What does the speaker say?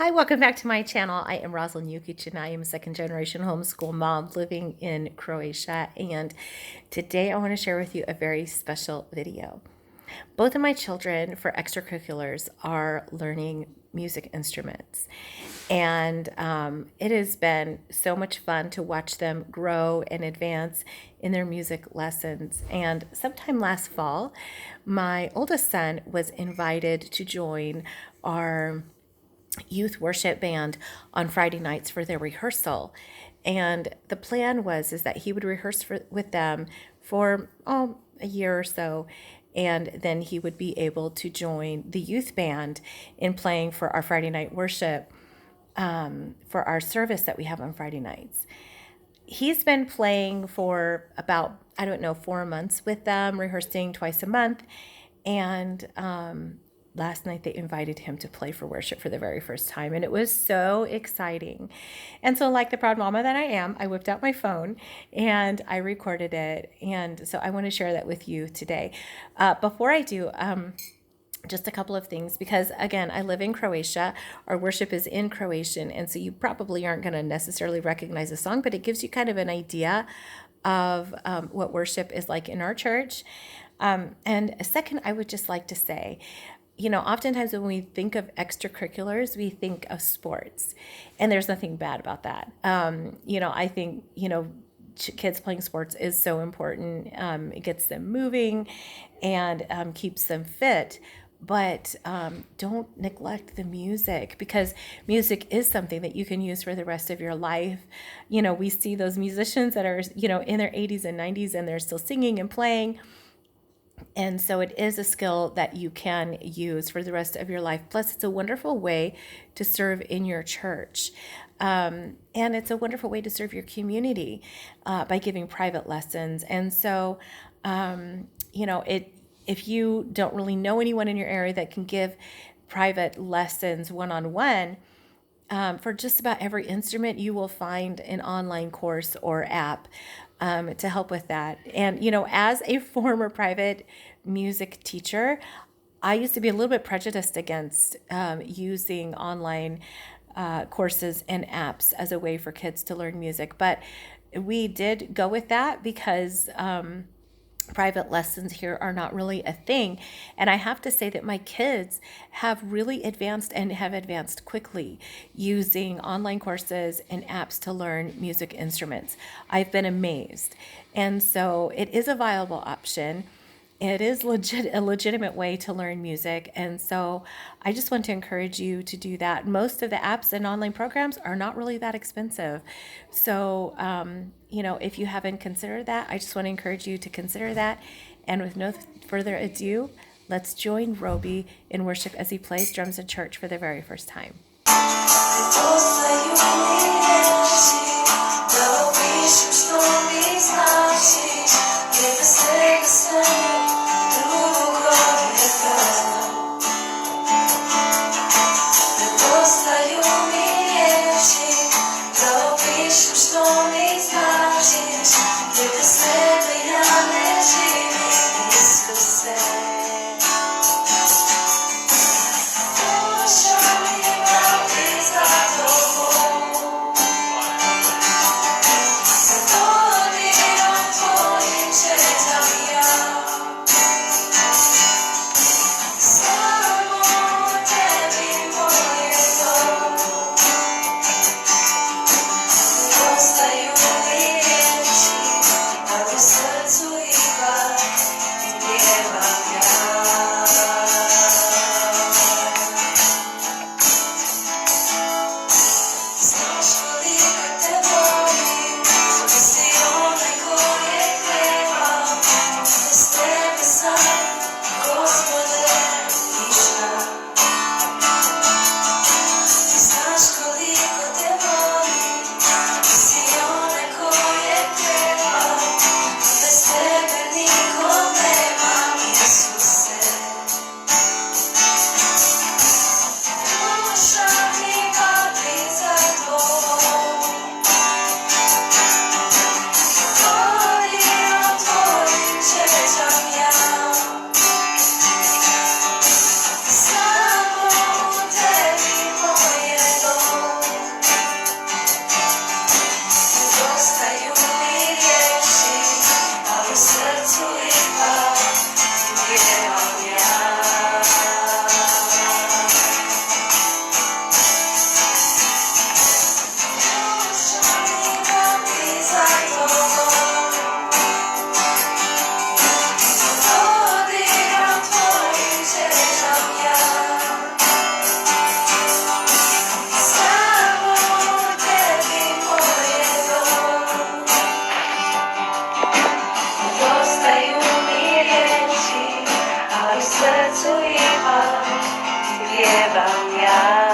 Hi, welcome back to my channel. I am Rosalind Jukic and I am a second generation homeschool mom living in Croatia. And today I want to share with you a very special video. Both of my children for extracurriculars are learning music instruments. And it has been so much fun to watch them grow and advance in their music lessons. And sometime last fall, my oldest son was invited to join our youth worship band on Friday nights for their rehearsal. And the plan is that he would rehearse with them for a year or so, and then he would be able to join the youth band in playing for our Friday night worship, for our service that we have on Friday nights. He's been playing for about, 4 months with them, rehearsing twice a month. And last night they invited him to play for worship for the very first time, and it was so exciting. And so, like the proud mama that I am, I whipped out my phone and I recorded it. And so I want to share that with you today. Before I do, just a couple of things, because again, I live in Croatia. Our worship is in Croatian, and so you probably aren't going to necessarily recognize the song, but it gives you kind of an idea of what worship is like in our church. And second, I would just like to say, oftentimes when we think of extracurriculars, we think of sports, and there's nothing bad about that. I think, kids playing sports is so important. It gets them moving and keeps them fit. But don't neglect the music, because music is something that you can use for the rest of your life. We see those musicians that are, in their 80s and 90s, and they're still singing and playing. And so it is a skill that you can use for the rest of your life. Plus, it's a wonderful way to serve in your church. And it's a wonderful way to serve your community by giving private lessons. And so, if you don't really know anyone in your area that can give private lessons one-on-one, for just about every instrument, you will find an online course or app to help with that. And, as a former private music teacher, I used to be a little bit prejudiced against using online courses and apps as a way for kids to learn music. But we did go with that because private lessons here are not really a thing. And I have to say that my kids have really advanced and have advanced quickly using online courses and apps to learn music instruments. I've been amazed. And so it is a viable option. It is a legitimate way to learn music. And so I just want to encourage you to do that. Most of the apps and online programs are not really that expensive. So, if you haven't considered that, I just want to encourage you to consider that. And with no further ado, let's join Roby in worship as he plays drums in church for the very first time. śpiewam ja.